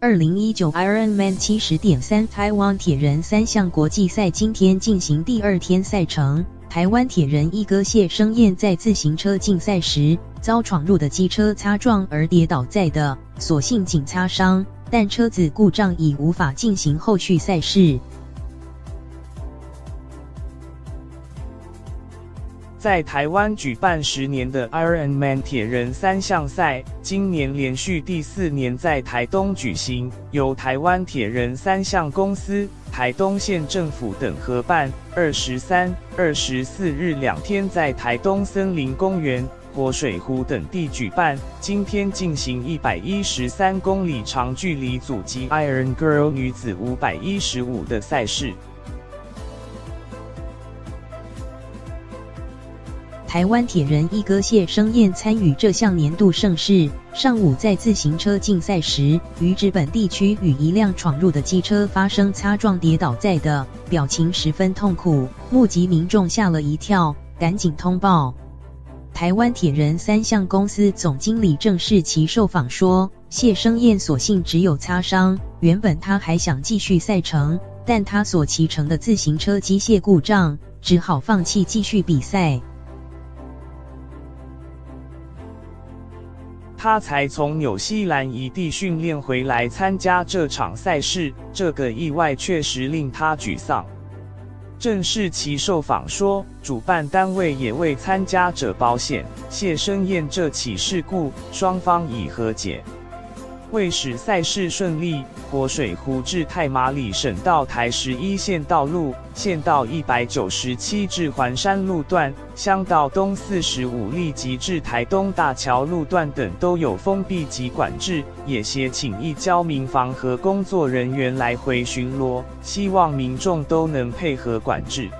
2019 Ironman 70.3台湾铁人三项国际赛今天进行第二天赛程。台湾铁人一哥谢生燕在自行车竞赛时遭闯入的机车擦撞而跌倒在的，所幸仅擦伤，但车子故障已无法进行后续赛事。在台湾举办10年的 Ironman 铁人三项赛，今年连续第4年在台东举行，由台湾铁人三项公司、台东县政府等合办，23、24日2天在台东森林公园、活水湖等地举办。今天进行113公里长距离组及 Iron Girl 女子515的赛事。台湾铁人一哥谢生燕参与这项年度盛事，上午在自行车竞赛时，于直本地区与一辆闯入的机车发生擦撞跌倒在的，表情十分痛苦，目击民众吓了一跳，赶紧通报。台湾铁人三项公司总经理郑世奇受访说，谢生燕所幸只有擦伤，原本他还想继续赛程，但他所骑乘的自行车机械故障，只好放弃继续比赛。他才从纽西兰异地训练回来参加这场赛事，这个意外确实令他沮丧。郑世奇受访说，主办单位也为参加者保险，谢生燕这起事故，双方已和解。为使赛事顺利，活水湖至太麻里省道台11线道路、县道197至环山路段、乡道东45立及至台东大桥路段等都有封闭及管制，也协请一交民防和工作人员来回巡逻，希望民众都能配合管制。